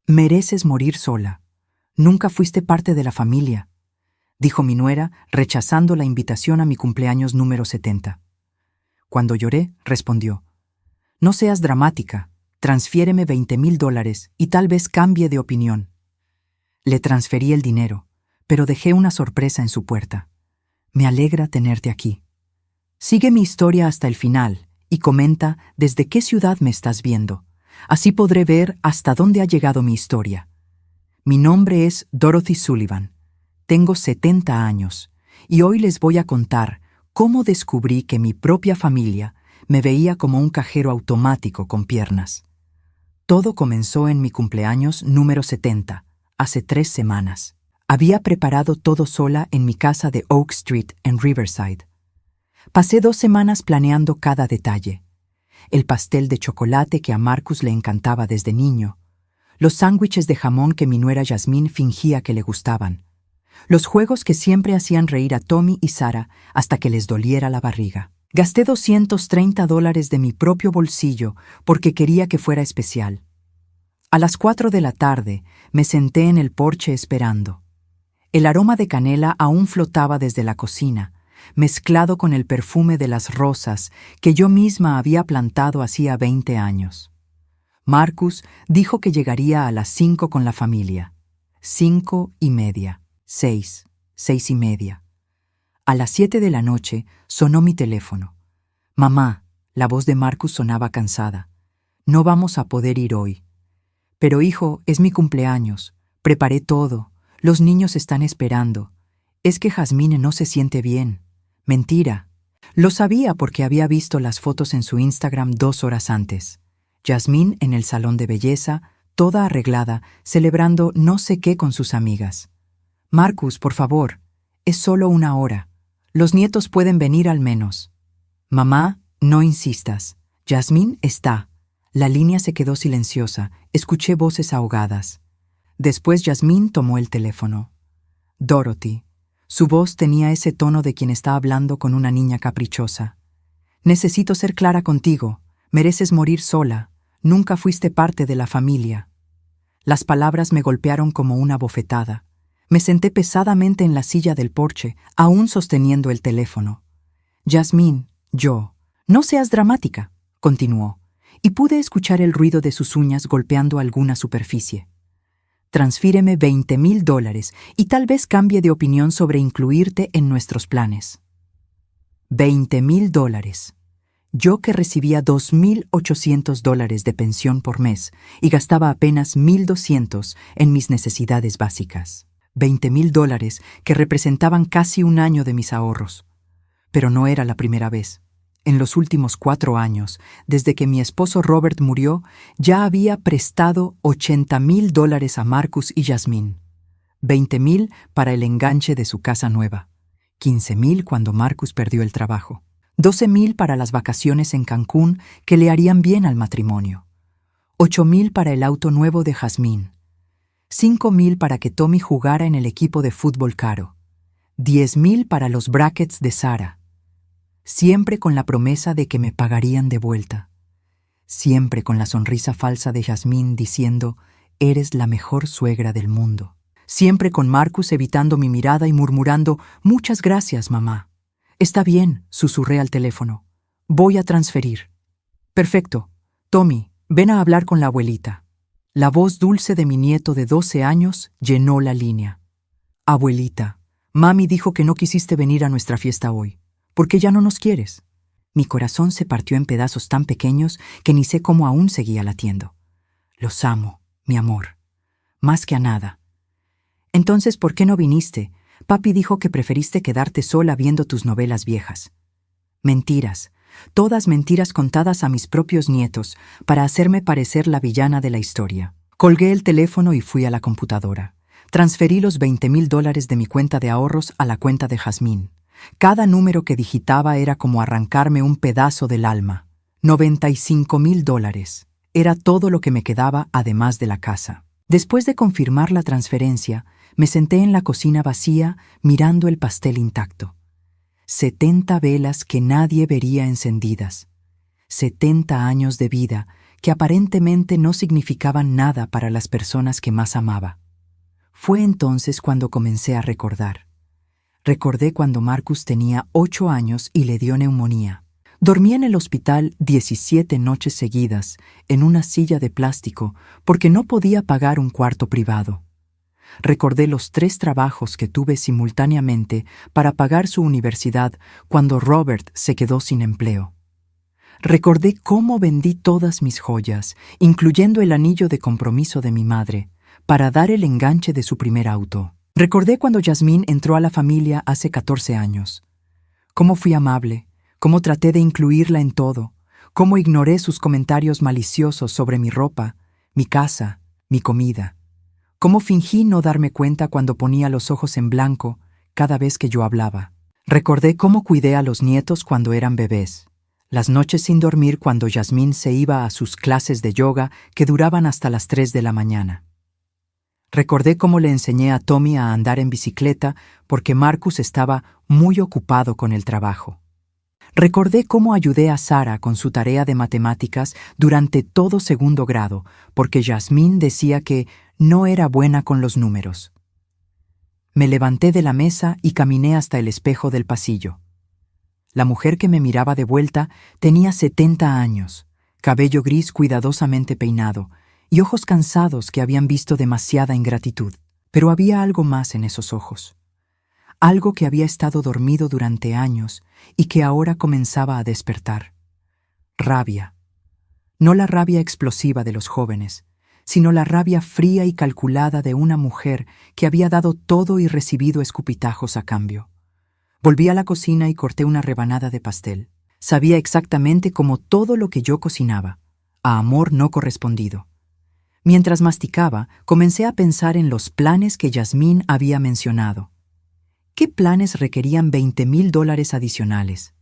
Mereces morir sola. Nunca fuiste parte de la familia, dijo mi nuera, rechazando la invitación a mi cumpleaños número 70. Cuando lloré, respondió: no seas dramática, transfiéreme $20,000 y tal vez cambie de opinión. Le transferí el dinero, pero dejé una sorpresa en su puerta. Me alegra tenerte aquí. Sigue mi historia hasta el final y comenta desde qué ciudad me estás viendo. Así podré ver hasta dónde ha llegado mi historia. Mi nombre es Dorothy Sullivan. Tengo 70 años y hoy les voy a contar cómo descubrí que mi propia familia me veía como un cajero automático con piernas. Todo comenzó en mi cumpleaños número 70, hace 3 semanas. Había preparado todo sola en mi casa de Oak Street en Riverside. Pasé 2 semanas planeando cada detalle. El pastel de chocolate que a Marcus le encantaba desde niño, los sándwiches de jamón que mi nuera Jasmine fingía que le gustaban, los juegos que siempre hacían reír a Tommy y Sarah hasta que les doliera la barriga. Gasté $230 de mi propio bolsillo porque quería que fuera especial. A las 4 de la tarde me senté en el porche esperando. El aroma de canela aún flotaba desde la cocina, mezclado con el perfume de las rosas que yo misma había plantado hacía 20 años. Marcus dijo que llegaría a las 5 con la familia. 5:30, 6, 6:30. A las 7 de la noche sonó mi teléfono. «Mamá», la voz de Marcus sonaba cansada. «No vamos a poder ir hoy». «Pero hijo, es mi cumpleaños. Preparé todo. Los niños están esperando. Es que Jasmine no se siente bien». «Mentira». Lo sabía porque había visto las fotos en su Instagram 2 horas antes. Jasmine en el salón de belleza, toda arreglada, celebrando no sé qué con sus amigas. «Marcus, por favor, es solo 1 hora. Los nietos pueden venir al menos». «Mamá, no insistas. Jasmine está». La línea se quedó silenciosa. Escuché voces ahogadas. Después Jasmine tomó el teléfono. «Dorothy». Su voz tenía ese tono de quien está hablando con una niña caprichosa. «Necesito ser clara contigo. Mereces morir sola. Nunca fuiste parte de la familia». Las palabras me golpearon como una bofetada. Me senté pesadamente en la silla del porche, aún sosteniendo el teléfono. «Jasmine, yo». «No seas dramática», continuó, y pude escuchar el ruido de sus uñas golpeando alguna superficie. «Transfíreme $20,000 y tal vez cambie de opinión sobre incluirte en nuestros planes». $20,000. Yo que recibía $2,800 de pensión por mes y gastaba apenas $1,200 en mis necesidades básicas. $20,000 que representaban casi 1 año de mis ahorros. Pero no era la primera vez. En los últimos 4 años, desde que mi esposo Robert murió, ya había prestado $80,000 a Marcus y Jasmine. $20,000 para el enganche de su casa nueva. $15,000 cuando Marcus perdió el trabajo. $12,000 para las vacaciones en Cancún que le harían bien al matrimonio. $8,000 para el auto nuevo de Jasmine. $5,000 para que Tommy jugara en el equipo de fútbol caro. $10,000 para los brackets de Sarah. Siempre con la promesa de que me pagarían de vuelta. Siempre con la sonrisa falsa de Jasmine diciendo: «Eres la mejor suegra del mundo». Siempre con Marcus evitando mi mirada y murmurando: «Muchas gracias, mamá». «Está bien», susurré al teléfono. «Voy a transferir». «Perfecto. Tommy, ven a hablar con la abuelita». La voz dulce de mi nieto de 12 años llenó la línea. «Abuelita, mami dijo que no quisiste venir a nuestra fiesta hoy. ¿Por qué ya no nos quieres?» Mi corazón se partió en pedazos tan pequeños que ni sé cómo aún seguía latiendo. «Los amo, mi amor. Más que a nada». «Entonces, ¿por qué no viniste? Papi dijo que preferiste quedarte sola viendo tus novelas viejas». Mentiras, todas mentiras contadas a mis propios nietos para hacerme parecer la villana de la historia. Colgué el teléfono y fui a la computadora. Transferí los $20,000 de mi cuenta de ahorros a la cuenta de Jasmine. Cada número que digitaba era como arrancarme un pedazo del alma. $95,000. Era todo lo que me quedaba además de la casa. Después de confirmar la transferencia, me senté en la cocina vacía mirando el pastel intacto. 70 velas que nadie vería encendidas. 70 años de vida que aparentemente no significaban nada para las personas que más amaba. Fue entonces cuando comencé a recordar. Recordé cuando Marcus tenía 8 años y le dio neumonía. Dormí en el hospital 17 noches seguidas, en una silla de plástico, porque no podía pagar un cuarto privado. Recordé los 3 trabajos que tuve simultáneamente para pagar su universidad cuando Robert se quedó sin empleo. Recordé cómo vendí todas mis joyas, incluyendo el anillo de compromiso de mi madre, para dar el enganche de su primer auto. Recordé cuando Yasmín entró a la familia hace 14 años. Cómo fui amable, cómo traté de incluirla en todo, cómo ignoré sus comentarios maliciosos sobre mi ropa, mi casa, mi comida. Cómo fingí no darme cuenta cuando ponía los ojos en blanco cada vez que yo hablaba. Recordé cómo cuidé a los nietos cuando eran bebés, las noches sin dormir cuando Yasmín se iba a sus clases de yoga que duraban hasta las 3 de la mañana. Recordé cómo le enseñé a Tommy a andar en bicicleta porque Marcus estaba muy ocupado con el trabajo. Recordé cómo ayudé a Sara con su tarea de matemáticas durante todo 2º grado porque Yasmín decía que no era buena con los números. Me levanté de la mesa y caminé hasta el espejo del pasillo. La mujer que me miraba de vuelta tenía 70 años, cabello gris cuidadosamente peinado y ojos cansados que habían visto demasiada ingratitud. Pero había algo más en esos ojos. Algo que había estado dormido durante años y que ahora comenzaba a despertar. Rabia. No la rabia explosiva de los jóvenes, sino la rabia fría y calculada de una mujer que había dado todo y recibido escupitajos a cambio. Volví a la cocina y corté una rebanada de pastel. Sabía exactamente como todo lo que yo cocinaba, a amor no correspondido. Mientras masticaba, comencé a pensar en los planes que Yasmín había mencionado. ¿Qué planes requerían $20,000 adicionales?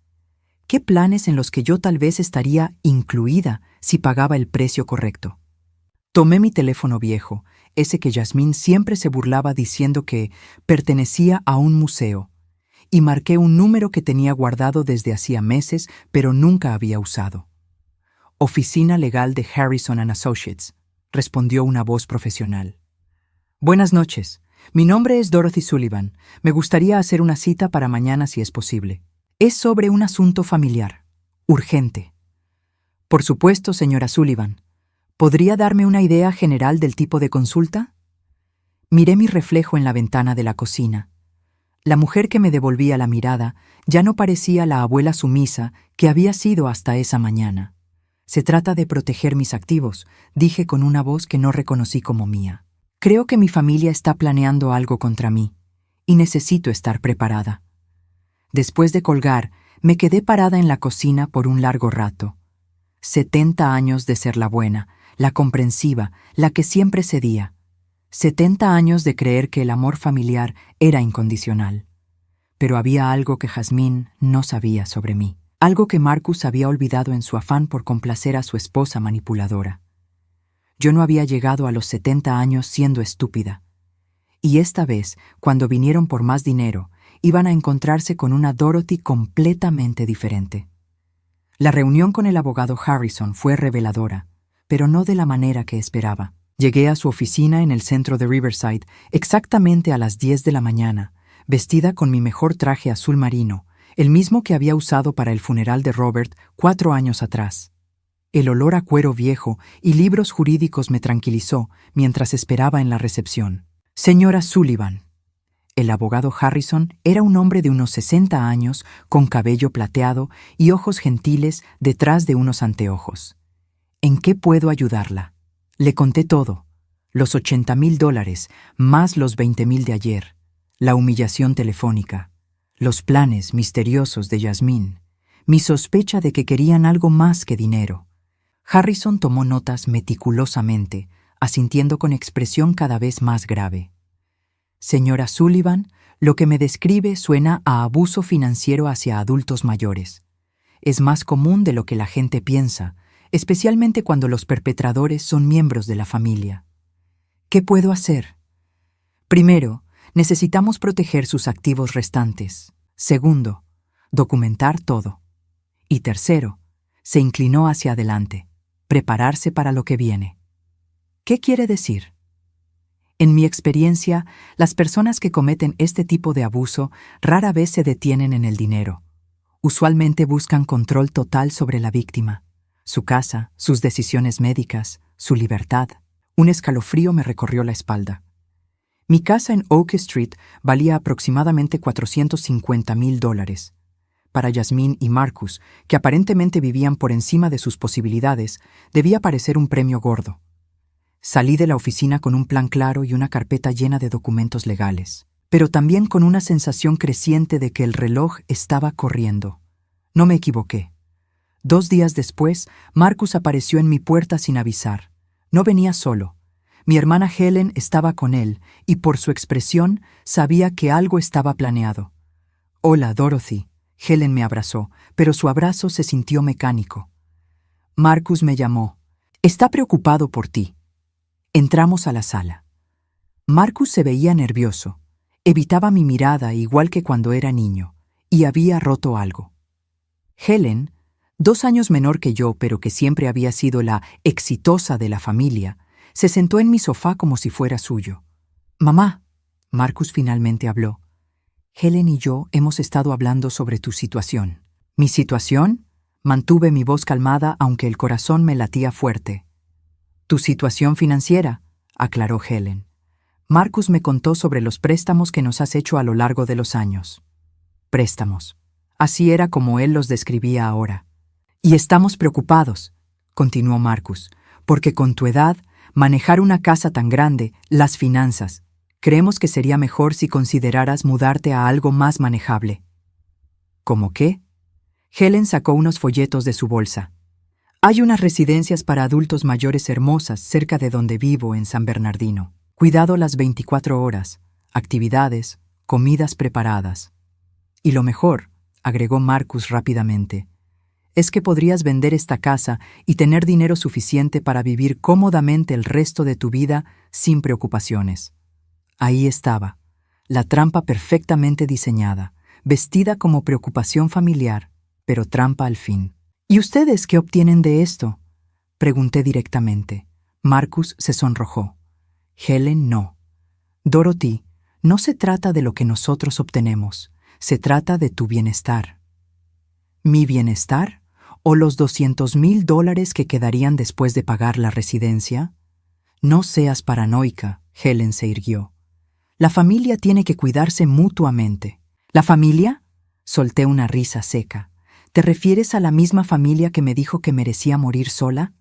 ¿Qué planes en los que yo tal vez estaría incluida si pagaba el precio correcto? Tomé mi teléfono viejo, ese que Yasmín siempre se burlaba diciendo que pertenecía a un museo, y marqué un número que tenía guardado desde hacía meses, pero nunca había usado. Oficina Legal de Harrison & Associates, respondió una voz profesional. Buenas noches. Mi nombre es Dorothy Sullivan. Me gustaría hacer una cita para mañana si es posible. Es sobre un asunto familiar. Urgente. Por supuesto, señora Sullivan. ¿Podría darme una idea general del tipo de consulta? Miré mi reflejo en la ventana de la cocina. La mujer que me devolvía la mirada ya no parecía la abuela sumisa que había sido hasta esa mañana. Se trata de proteger mis activos, dije con una voz que no reconocí como mía. Creo que mi familia está planeando algo contra mí, y necesito estar preparada. Después de colgar, me quedé parada en la cocina por un largo rato. 70 años de ser la buena, la comprensiva, la que siempre cedía. 70 años de creer que el amor familiar era incondicional. Pero había algo que Yasmín no sabía sobre mí, algo que Marcus había olvidado en su afán por complacer a su esposa manipuladora. Yo no había llegado a los 70 años siendo estúpida. Y esta vez, cuando vinieron por más dinero, iban a encontrarse con una Dorothy completamente diferente. La reunión con el abogado Harrison fue reveladora, pero no de la manera que esperaba. Llegué a su oficina en el centro de Riverside exactamente a las 10 de la mañana, vestida con mi mejor traje azul marino, el mismo que había usado para el funeral de Robert 4 años atrás. El olor a cuero viejo y libros jurídicos me tranquilizó mientras esperaba en la recepción. Señora Sullivan. El abogado Harrison era un hombre de unos 60 años, con cabello plateado y ojos gentiles detrás de unos anteojos. ¿En qué puedo ayudarla? Le conté todo, los $80,000, más los 20,000 de ayer, la humillación telefónica, los planes misteriosos de Yasmín, mi sospecha de que querían algo más que dinero. Harrison tomó notas meticulosamente, asintiendo con expresión cada vez más grave. Señora Sullivan, lo que me describe suena a abuso financiero hacia adultos mayores. Es más común de lo que la gente piensa, especialmente cuando los perpetradores son miembros de la familia. ¿Qué puedo hacer? Primero, necesitamos proteger sus activos restantes. Segundo, documentar todo. Y tercero, se inclinó hacia adelante. prepararse para lo que viene. ¿Qué quiere decir? En mi experiencia, las personas que cometen este tipo de abuso rara vez se detienen en el dinero. Usualmente buscan control total sobre la víctima, su casa, sus decisiones médicas, su libertad. Un escalofrío me recorrió la espalda. Mi casa en Oak Street valía aproximadamente $450,000. Para Yasmín y Marcus, que aparentemente vivían por encima de sus posibilidades, debía parecer un premio gordo. Salí de la oficina con un plan claro y una carpeta llena de documentos legales, pero también con una sensación creciente de que el reloj estaba corriendo. No me equivoqué. 2 días después, Marcus apareció en mi puerta sin avisar. No venía solo. Mi hermana Helen estaba con él, y por su expresión sabía que algo estaba planeado. «Hola, Dorothy». Helen me abrazó, pero su abrazo se sintió mecánico. Marcus me llamó. «Está preocupado por ti». Entramos a la sala. Marcus se veía nervioso. Evitaba mi mirada igual que cuando era niño, y había roto algo. Helen, 2 años menor que yo, pero que siempre había sido la exitosa de la familia, se sentó en mi sofá como si fuera suyo. «Mamá», Marcus finalmente habló, «Helen y yo hemos estado hablando sobre tu situación». ¿Mi situación? Mantuve mi voz calmada aunque el corazón me latía fuerte. «Tu situación financiera», aclaró Helen. «Marcus me contó sobre los préstamos que nos has hecho a lo largo de los años». Préstamos. Así era como él los describía ahora. «Y estamos preocupados», continuó Marcus, «porque con tu edad, manejar una casa tan grande, las finanzas, creemos que sería mejor si consideraras mudarte a algo más manejable». ¿Cómo qué? Helen sacó unos folletos de su bolsa. «Hay unas residencias para adultos mayores hermosas cerca de donde vivo en San Bernardino. Cuidado las 24 horas, actividades, comidas preparadas. Y lo mejor», agregó Marcus rápidamente, «es que podrías vender esta casa y tener dinero suficiente para vivir cómodamente el resto de tu vida sin preocupaciones». Ahí estaba, la trampa perfectamente diseñada, vestida como preocupación familiar, pero trampa al fin. «¿Y ustedes qué obtienen de esto?», pregunté directamente. Marcus se sonrojó. Helen no. «Dorothy, no se trata de lo que nosotros obtenemos, se trata de tu bienestar». ¿Mi bienestar? ¿O los $200,000 que quedarían después de pagar la residencia? «No seas paranoica», Helen se irguió. «La familia tiene que cuidarse mutuamente». «¿La familia?», solté una risa seca. «¿Te refieres a la misma familia que me dijo que merecía morir sola?».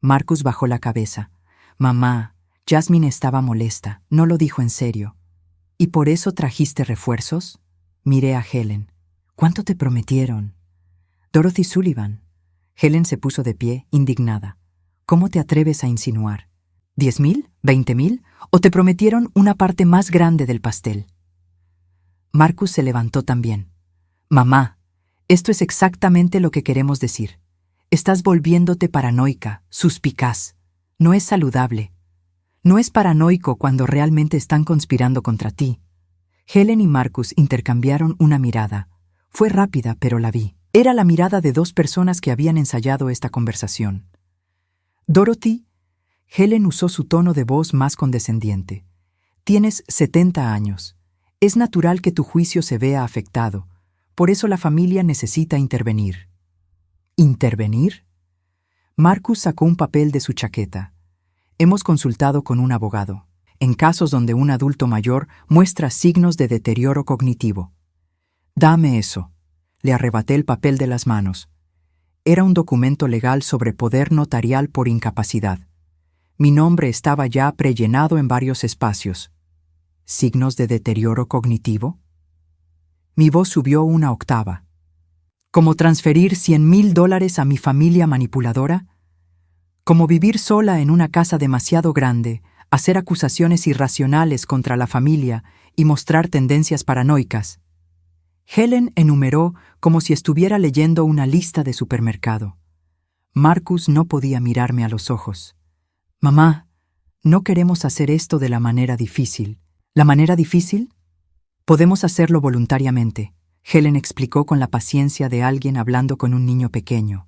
Marcus bajó la cabeza. «Mamá, Jasmine estaba molesta, no lo dijo en serio». «¿Y por eso trajiste refuerzos?». Miré a Helen. «¿Cuánto te prometieron?». «Dorothy Sullivan». Helen se puso de pie, indignada. «¿Cómo te atreves a insinuar? ¿10,000? ¿20,000? ¿O te prometieron una parte más grande del pastel?». Marcus se levantó también. «Mamá, esto es exactamente lo que queremos decir. Estás volviéndote paranoica, suspicaz. No es saludable. No es paranoico cuando realmente están conspirando contra ti». Helen y Marcus intercambiaron una mirada. Fue rápida, pero la vi. Era la mirada de 2 personas que habían ensayado esta conversación. «Dorothy», Helen usó su tono de voz más condescendiente. «Tienes 70 años. Es natural que tu juicio se vea afectado. Por eso la familia necesita intervenir». ¿Intervenir? Marcus sacó un papel de su chaqueta. «Hemos consultado con un abogado. En casos donde un adulto mayor muestra signos de deterioro cognitivo». «Dame eso». Le arrebaté el papel de las manos. Era un documento legal sobre poder notarial por incapacidad. Mi nombre estaba ya prellenado en varios espacios. ¿Signos de deterioro cognitivo? Mi voz subió una octava. ¿Cómo transferir $100,000 a mi familia manipuladora? ¿Cómo vivir sola en una casa demasiado grande, hacer acusaciones irracionales contra la familia y mostrar tendencias paranoicas? Helen enumeró como si estuviera leyendo una lista de supermercado. Marcus no podía mirarme a los ojos. «Mamá, no queremos hacer esto de la manera difícil». ¿La manera difícil? «Podemos hacerlo voluntariamente», Helen explicó con la paciencia de alguien hablando con un niño pequeño.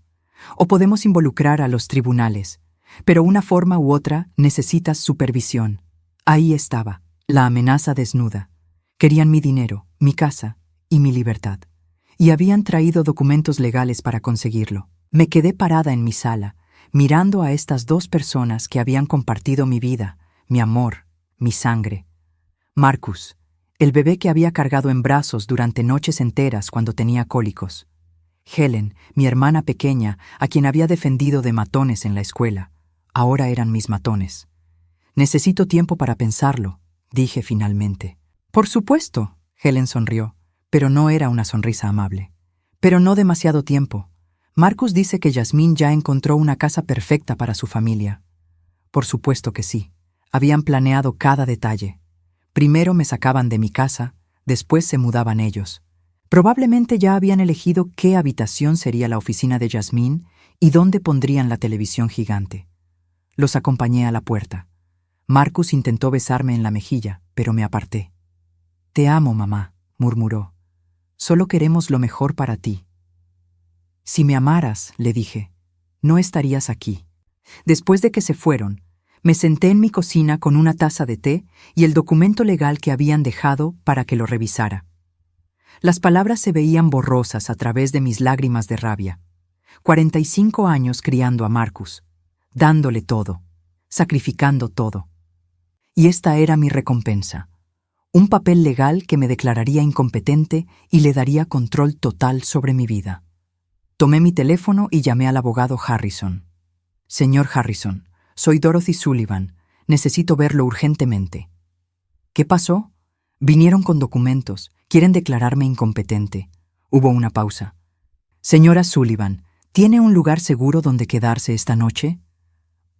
O podemos involucrar a los tribunales. Pero una forma u otra necesitas supervisión. Ahí estaba, la amenaza desnuda. Querían mi dinero, mi casa y mi libertad. Y habían traído documentos legales para conseguirlo. Me quedé parada en mi sala, mirando a estas dos personas que habían compartido mi vida, mi amor, mi sangre. Marcus, el bebé que había cargado en brazos durante noches enteras cuando tenía cólicos. Helen, mi hermana pequeña, a quien había defendido de matones en la escuela. Ahora eran mis matones. Necesito tiempo para pensarlo, dije finalmente. Por supuesto, Helen sonrió, pero no era una sonrisa amable. Pero no demasiado tiempo. Marcus dice que Jasmine ya encontró una casa perfecta para su familia. Por supuesto que sí. Habían planeado cada detalle. Primero me sacaban de mi casa, después se mudaban ellos. Probablemente ya habían elegido qué habitación sería la oficina de Jasmine y dónde pondrían la televisión gigante. Los acompañé a la puerta. Marcus intentó besarme en la mejilla, pero me aparté. «Te amo, mamá», murmuró. «Solo queremos lo mejor para ti». «Si me amaras», le dije, «no estarías aquí». Después de que se fueron, me senté en mi cocina con una taza de té y el documento legal que habían dejado para que lo revisara. Las palabras se veían borrosas a través de mis lágrimas de rabia. 45 años criando a Marcus, dándole todo, sacrificando todo. Y esta era mi recompensa. Un papel legal que me declararía incompetente y le daría control total sobre mi vida. Tomé mi teléfono y llamé al abogado Harrison. «Señor Harrison, soy Dorothy Sullivan. Necesito verlo urgentemente». «¿Qué pasó?» «Vinieron con documentos. Quieren declararme incompetente». Hubo una pausa. «Señora Sullivan, ¿tiene un lugar seguro donde quedarse esta noche?»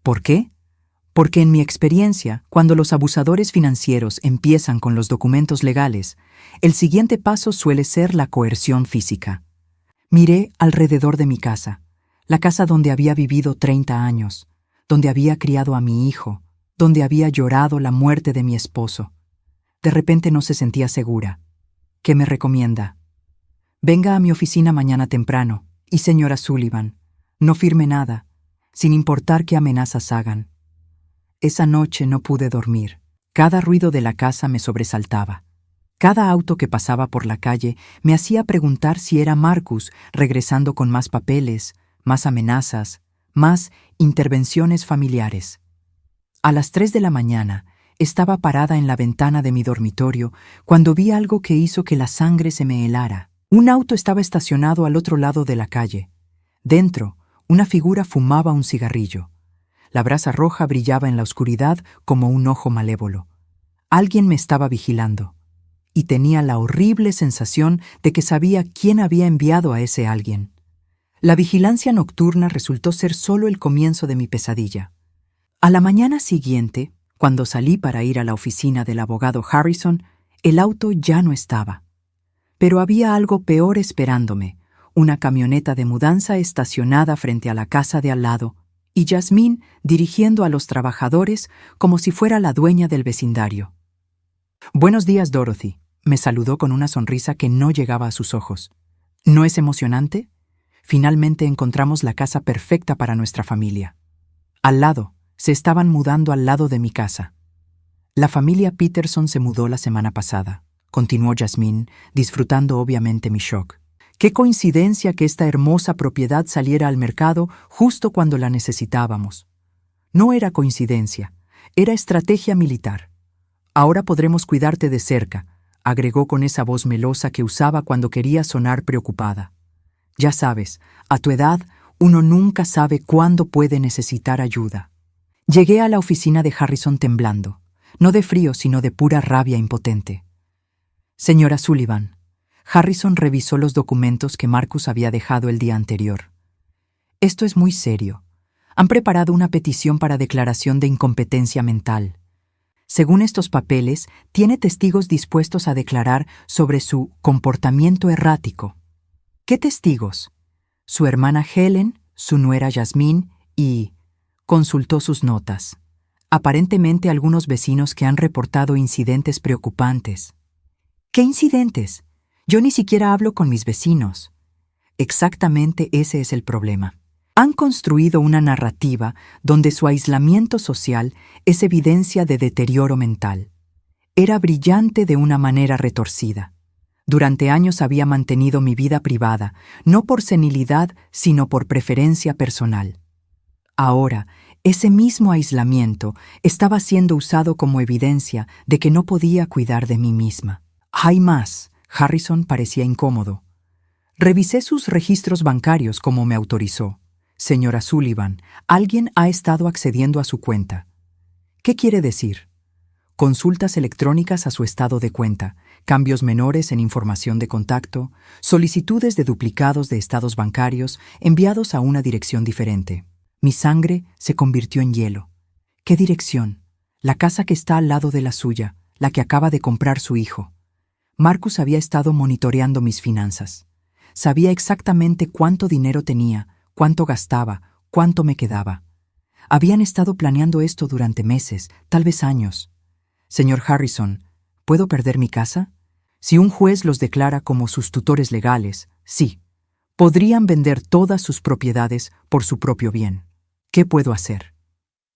«¿Por qué?» «Porque en mi experiencia, cuando los abusadores financieros empiezan con los documentos legales, el siguiente paso suele ser la coerción física». Miré alrededor de mi casa, la casa donde había vivido 30 años, donde había criado a mi hijo, donde había llorado la muerte de mi esposo. De repente no se sentía segura. «¿Qué me recomienda?» «Venga a mi oficina mañana temprano, y señora Sullivan, no firme nada, sin importar qué amenazas hagan». Esa noche no pude dormir. Cada ruido de la casa me sobresaltaba. Cada auto que pasaba por la calle me hacía preguntar si era Marcus regresando con más papeles, más amenazas, más intervenciones familiares. A las 3 de la mañana estaba parada en la ventana de mi dormitorio cuando vi algo que hizo que la sangre se me helara. Un auto estaba estacionado al otro lado de la calle. Dentro, una figura fumaba un cigarrillo. La brasa roja brillaba en la oscuridad como un ojo malévolo. Alguien me estaba vigilando. Y tenía la horrible sensación de que sabía quién había enviado a ese alguien. La vigilancia nocturna resultó ser solo el comienzo de mi pesadilla. A la mañana siguiente, cuando salí para ir a la oficina del abogado Harrison, el auto ya no estaba. Pero había algo peor esperándome, una camioneta de mudanza estacionada frente a la casa de al lado, y Jasmine dirigiendo a los trabajadores como si fuera la dueña del vecindario. «Buenos días, Dorothy», me saludó con una sonrisa que no llegaba a sus ojos. «¿No es emocionante? Finalmente encontramos la casa perfecta para nuestra familia». Al lado, se estaban mudando al lado de mi casa. «La familia Peterson se mudó la semana pasada», continuó Jasmine, disfrutando obviamente mi shock. «Qué coincidencia que esta hermosa propiedad saliera al mercado justo cuando la necesitábamos». No era coincidencia, era estrategia militar. «Ahora podremos cuidarte de cerca», agregó con esa voz melosa que usaba cuando quería sonar preocupada. «Ya sabes, a tu edad, uno nunca sabe cuándo puede necesitar ayuda». Llegué a la oficina de Harrison temblando, no de frío, sino de pura rabia impotente. «Señora Sullivan». Harrison revisó los documentos que Marcus había dejado el día anterior. «Esto es muy serio. Han preparado una petición para declaración de incompetencia mental. Según estos papeles, tiene testigos dispuestos a declarar sobre su comportamiento errático». «¿Qué testigos?» «Su hermana Helen, su nuera Jasmine y...» Consultó sus notas. «Aparentemente algunos vecinos que han reportado incidentes preocupantes». «¿Qué incidentes? Yo ni siquiera hablo con mis vecinos». «Exactamente ese es el problema. Han construido una narrativa donde su aislamiento social es evidencia de deterioro mental. Era brillante de una manera retorcida. Durante años había mantenido mi vida privada, no por senilidad, sino por preferencia personal. Ahora, ese mismo aislamiento estaba siendo usado como evidencia de que no podía cuidar de mí misma. Hay más. Harrison parecía incómodo. Revisé sus registros bancarios como me autorizó. Señora Sullivan, alguien ha estado accediendo a su cuenta. ¿Qué quiere decir? Consultas electrónicas a su estado de cuenta, cambios menores en información de contacto, solicitudes de duplicados de estados bancarios enviados a una dirección diferente. Mi sangre se convirtió en hielo. ¿Qué dirección? La casa que está al lado de la suya, la que acaba de comprar su hijo. Marcus había estado monitoreando mis finanzas. Sabía exactamente cuánto dinero tenía, cuánto gastaba, cuánto me quedaba. Habían estado planeando esto durante meses, tal vez años. Señor Harrison, ¿puedo perder mi casa? Si un juez los declara como sus tutores legales, sí. Podrían vender todas sus propiedades por su propio bien. ¿Qué puedo hacer?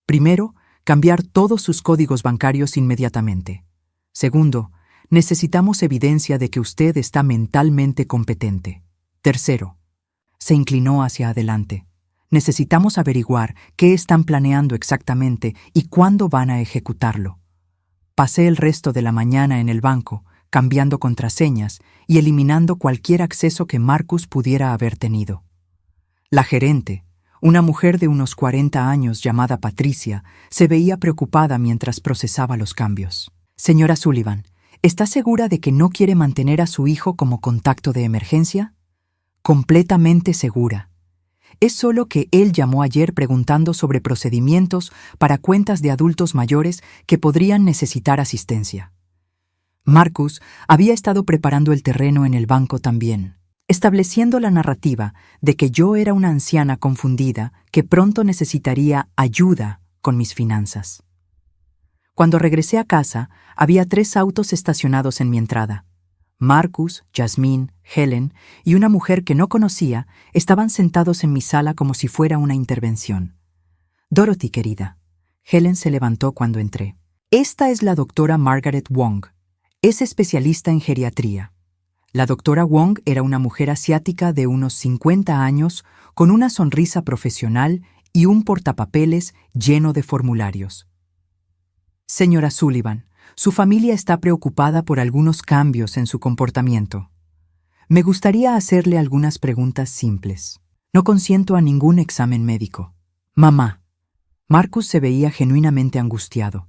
Primero, cambiar todos sus códigos bancarios inmediatamente. Segundo, necesitamos evidencia de que usted está mentalmente competente. Tercero, se inclinó hacia adelante. Necesitamos averiguar qué están planeando exactamente y cuándo van a ejecutarlo. Pasé el resto de la mañana en el banco, cambiando contraseñas y eliminando cualquier acceso que Marcus pudiera haber tenido. La gerente, una mujer de unos 40 años llamada Patricia, se veía preocupada mientras procesaba los cambios. Señora Sullivan, ¿está segura de que no quiere mantener a su hijo como contacto de emergencia? Completamente segura. Es solo que él llamó ayer preguntando sobre procedimientos para cuentas de adultos mayores que podrían necesitar asistencia. Marcus había estado preparando el terreno en el banco también, estableciendo la narrativa de que yo era una anciana confundida que pronto necesitaría ayuda con mis finanzas. Cuando regresé a casa, había 3 autos estacionados en mi entrada. Marcus, Jasmine, Helen y una mujer que no conocía estaban sentados en mi sala como si fuera una intervención. Dorothy, querida. Helen se levantó cuando entré. Esta es la doctora Margaret Wong. Es especialista en geriatría. La doctora Wong era una mujer asiática de unos 50 años con una sonrisa profesional y un portapapeles lleno de formularios. Señora Sullivan, su familia está preocupada por algunos cambios en su comportamiento. Me gustaría hacerle algunas preguntas simples. No consiento a ningún examen médico. Mamá. Marcus se veía genuinamente angustiado.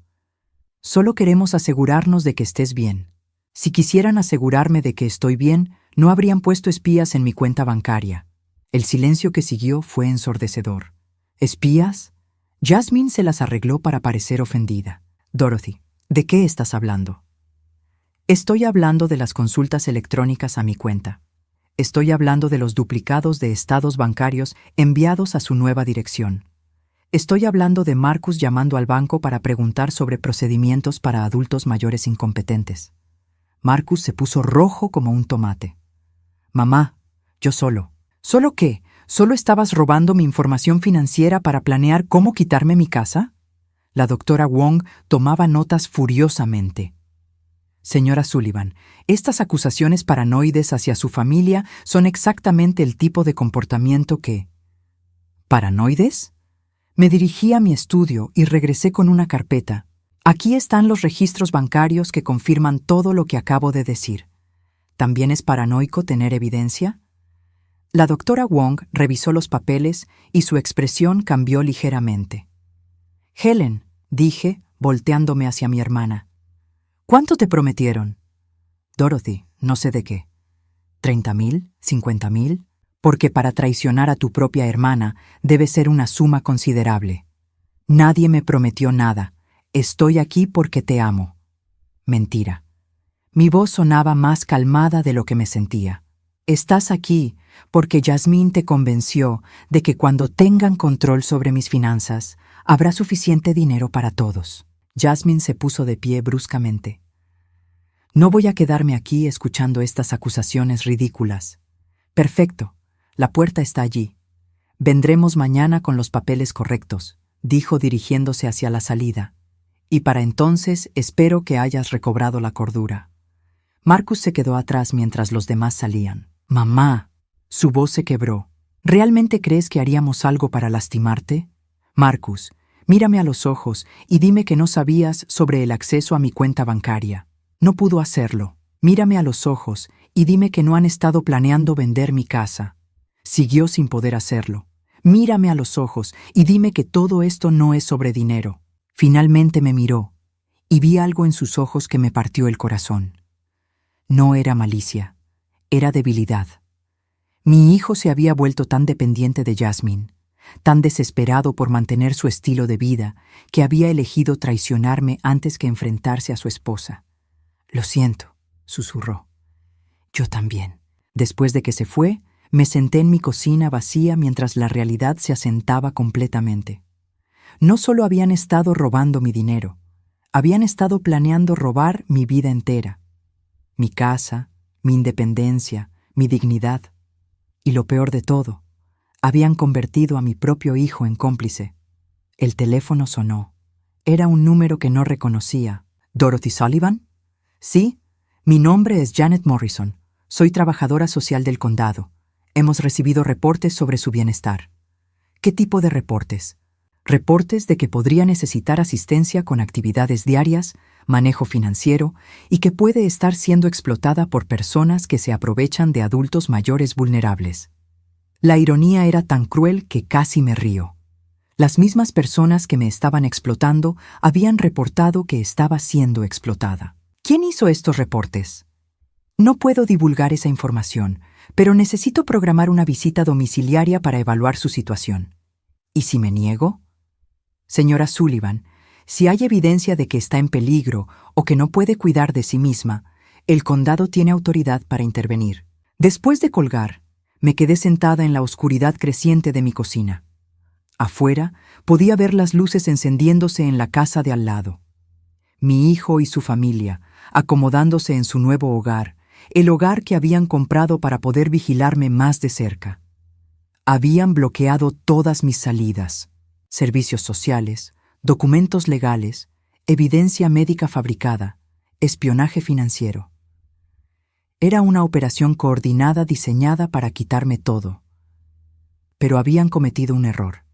Solo queremos asegurarnos de que estés bien. Si quisieran asegurarme de que estoy bien, no habrían puesto espías en mi cuenta bancaria. El silencio que siguió fue ensordecedor. ¿Espías? Jasmine se las arregló para parecer ofendida. Dorothy, ¿de qué estás hablando? Estoy hablando de las consultas electrónicas a mi cuenta. Estoy hablando de los duplicados de estados bancarios enviados a su nueva dirección. Estoy hablando de Marcus llamando al banco para preguntar sobre procedimientos para adultos mayores incompetentes. Marcus se puso rojo como un tomate. Mamá, yo solo. ¿Solo qué? ¿Solo estabas robando mi información financiera para planear cómo quitarme mi casa? La doctora Wong tomaba notas furiosamente. Señora Sullivan, estas acusaciones paranoides hacia su familia son exactamente el tipo de comportamiento que... ¿Paranoides? Me dirigí a mi estudio y regresé con una carpeta. Aquí están los registros bancarios que confirman todo lo que acabo de decir. ¿También es paranoico tener evidencia? La doctora Wong revisó los papeles y su expresión cambió ligeramente. Helen, dije, volteándome hacia mi hermana. ¿Cuánto te prometieron? Dorothy, no sé de qué. ¿30,000? ¿50,000? Porque para traicionar a tu propia hermana debe ser una suma considerable. Nadie me prometió nada. Estoy aquí porque te amo. Mentira. Mi voz sonaba más calmada de lo que me sentía. Estás aquí porque Jasmine te convenció de que cuando tengan control sobre mis finanzas, habrá suficiente dinero para todos. Jasmine se puso de pie bruscamente. No voy a quedarme aquí escuchando estas acusaciones ridículas. Perfecto. La puerta está allí. Vendremos mañana con los papeles correctos, dijo dirigiéndose hacia la salida. Y para entonces espero que hayas recobrado la cordura. Marcus se quedó atrás mientras los demás salían. Mamá, su voz se quebró. ¿Realmente crees que haríamos algo para lastimarte? Marcus, mírame a los ojos y dime que no sabías sobre el acceso a mi cuenta bancaria. No pudo hacerlo. Mírame a los ojos y dime que no han estado planeando vender mi casa. Siguió sin poder hacerlo. Mírame a los ojos y dime que todo esto no es sobre dinero. Finalmente me miró y vi algo en sus ojos que me partió el corazón. No era malicia, era debilidad. Mi hijo se había vuelto tan dependiente de Jasmine, tan desesperado por mantener su estilo de vida, que había elegido traicionarme antes que enfrentarse a su esposa. Lo siento, susurró. Yo también. Después de que se fue, me senté en mi cocina vacía mientras la realidad se asentaba completamente. No solo habían estado robando mi dinero, habían estado planeando robar mi vida entera. Mi casa, mi independencia, mi dignidad. Y lo peor de todo, habían convertido a mi propio hijo en cómplice. El teléfono sonó. Era un número que no reconocía. ¿Dorothy Sullivan? Sí, mi nombre es Janet Morrison. Soy trabajadora social del condado. Hemos recibido reportes sobre su bienestar. ¿Qué tipo de reportes? Reportes de que podría necesitar asistencia con actividades diarias, manejo financiero y que puede estar siendo explotada por personas que se aprovechan de adultos mayores vulnerables. La ironía era tan cruel que casi me río. Las mismas personas que me estaban explotando habían reportado que estaba siendo explotada. ¿Quién hizo estos reportes? No puedo divulgar esa información, pero necesito programar una visita domiciliaria para evaluar su situación. ¿Y si me niego? Señora Sullivan, si hay evidencia de que está en peligro o que no puede cuidar de sí misma, el condado tiene autoridad para intervenir. Después de colgar, me quedé sentada en la oscuridad creciente de mi cocina. Afuera, podía ver las luces encendiéndose en la casa de al lado. Mi hijo y su familia, acomodándose en su nuevo hogar, el hogar que habían comprado para poder vigilarme más de cerca. Habían bloqueado todas mis salidas, servicios sociales, documentos legales, evidencia médica fabricada, espionaje financiero. Era una operación coordinada diseñada para quitarme todo. Pero habían cometido un error.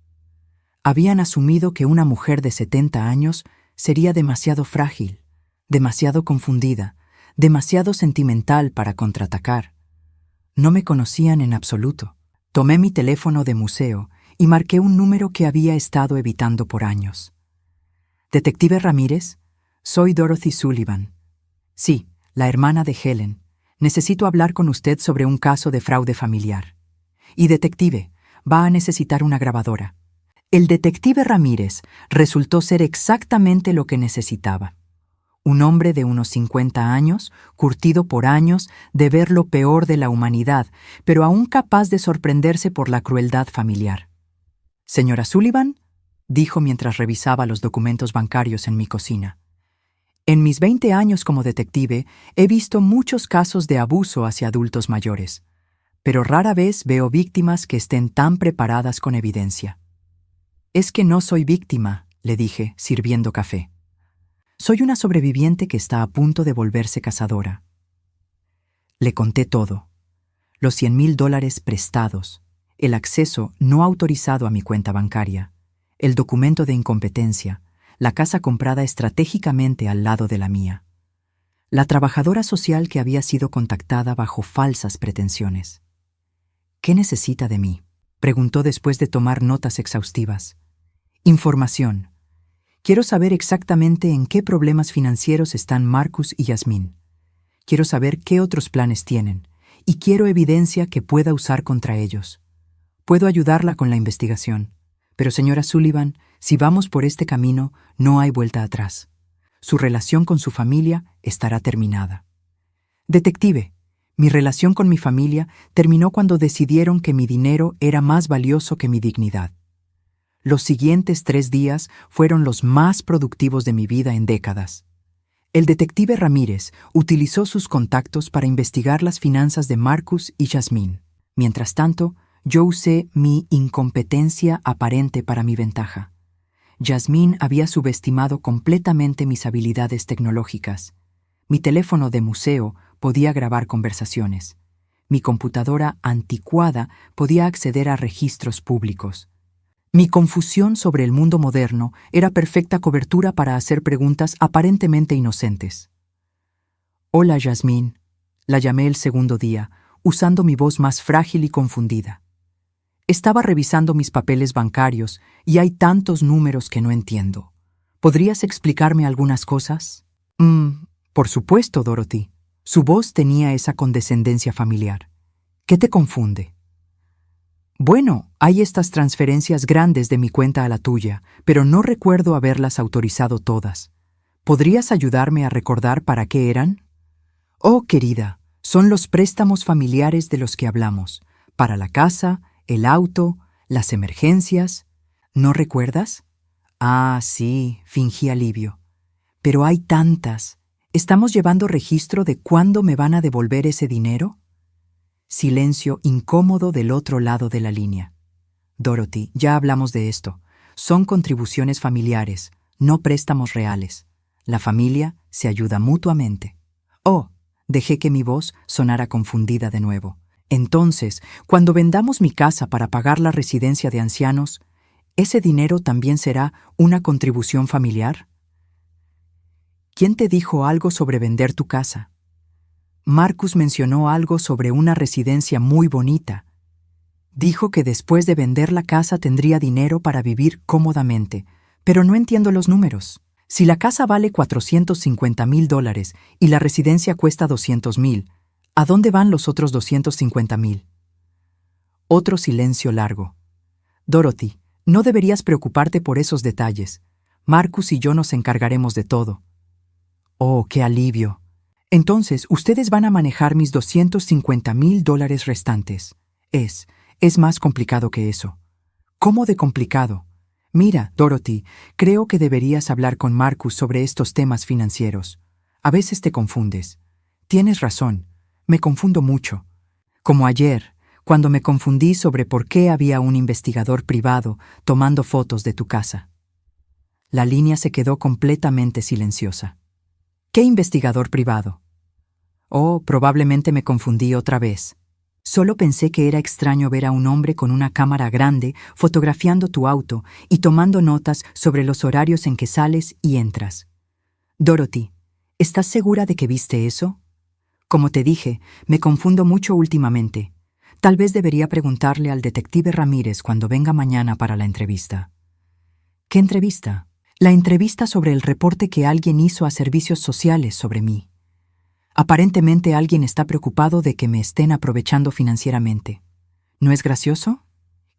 Habían asumido que una mujer de 70 años sería demasiado frágil, demasiado confundida, demasiado sentimental para contraatacar. No me conocían en absoluto. Tomé mi teléfono de museo y marqué un número que había estado evitando por años. «Detective Ramírez, soy Dorothy Sullivan. Sí, la hermana de Helen. Necesito hablar con usted sobre un caso de fraude familiar. Y detective, va a necesitar una grabadora». El detective Ramírez resultó ser exactamente lo que necesitaba. Un hombre de unos 50 años, curtido por años de ver lo peor de la humanidad, pero aún capaz de sorprenderse por la crueldad familiar. «Señora Sullivan», dijo mientras revisaba los documentos bancarios en mi cocina. En mis 20 años como detective he visto muchos casos de abuso hacia adultos mayores, pero rara vez veo víctimas que estén tan preparadas con evidencia. «Es que no soy víctima», le dije, sirviendo café. «Soy una sobreviviente que está a punto de volverse cazadora». Le conté todo. Los $100,000 prestados, el acceso no autorizado a mi cuenta bancaria, el documento de incompetencia, la casa comprada estratégicamente al lado de la mía. La trabajadora social que había sido contactada bajo falsas pretensiones. «¿Qué necesita de mí?», preguntó después de tomar notas exhaustivas. «Información. Quiero saber exactamente en qué problemas financieros están Marcus y Jasmine. Quiero saber qué otros planes tienen, y quiero evidencia que pueda usar contra ellos. Puedo ayudarla con la investigación, pero señora Sullivan, si vamos por este camino, no hay vuelta atrás. Su relación con su familia estará terminada». «Detective, mi relación con mi familia terminó cuando decidieron que mi dinero era más valioso que mi dignidad. Los siguientes 3 días fueron los más productivos de mi vida en décadas. El detective Ramírez utilizó sus contactos para investigar las finanzas de Marcus y Jasmine. Mientras tanto, Yo usé mi incompetencia aparente para mi ventaja. Yasmín había subestimado completamente mis habilidades tecnológicas. Mi teléfono de museo podía grabar conversaciones. Mi computadora anticuada podía acceder a registros públicos. Mi confusión sobre el mundo moderno era perfecta cobertura para hacer preguntas aparentemente inocentes. «Hola, Yasmín», la llamé el segundo día, usando mi voz más frágil y confundida. Estaba revisando mis papeles bancarios y hay tantos números que no entiendo. ¿Podrías explicarme algunas cosas? Por supuesto, Dorothy. Su voz tenía esa condescendencia familiar. ¿Qué te confunde? Bueno, hay estas transferencias grandes de mi cuenta a la tuya, pero no recuerdo haberlas autorizado todas. ¿Podrías ayudarme a recordar para qué eran? Oh, querida, son los préstamos familiares de los que hablamos, para la casa, el auto, las emergencias. ¿No recuerdas? Ah, sí, fingí alivio. Pero hay tantas. ¿Estamos llevando registro de cuándo me van a devolver ese dinero? Silencio incómodo del otro lado de la línea. Dorothy, ya hablamos de esto. Son contribuciones familiares, no préstamos reales. La familia se ayuda mutuamente. Oh, dejé que mi voz sonara confundida de nuevo. Entonces, cuando vendamos mi casa para pagar la residencia de ancianos, ¿ese dinero también será una contribución familiar? ¿Quién te dijo algo sobre vender tu casa? Marcus mencionó algo sobre una residencia muy bonita. Dijo que después de vender la casa tendría dinero para vivir cómodamente, pero no entiendo los números. Si la casa vale $450,000 y la residencia cuesta $200,000, ¿a dónde van los otros $250,000? Otro silencio largo. Dorothy, no deberías preocuparte por esos detalles. Marcus y yo nos encargaremos de todo. Oh, qué alivio. Entonces, ustedes van a manejar mis $250,000 restantes. Es más complicado que eso. ¿Cómo de complicado? Mira, Dorothy, creo que deberías hablar con Marcus sobre estos temas financieros. A veces te confundes. Tienes razón, me confundo mucho. Como ayer, cuando me confundí sobre por qué había un investigador privado tomando fotos de tu casa. La línea se quedó completamente silenciosa. ¿Qué investigador privado? Oh, probablemente me confundí otra vez. Solo pensé que era extraño ver a un hombre con una cámara grande fotografiando tu auto y tomando notas sobre los horarios en que sales y entras. Dorothy, ¿estás segura de que viste eso? Como te dije, me confundo mucho últimamente. Tal vez debería preguntarle al detective Ramírez cuando venga mañana para la entrevista. ¿Qué entrevista? La entrevista sobre el reporte que alguien hizo a servicios sociales sobre mí. Aparentemente alguien está preocupado de que me estén aprovechando financieramente. ¿No es gracioso?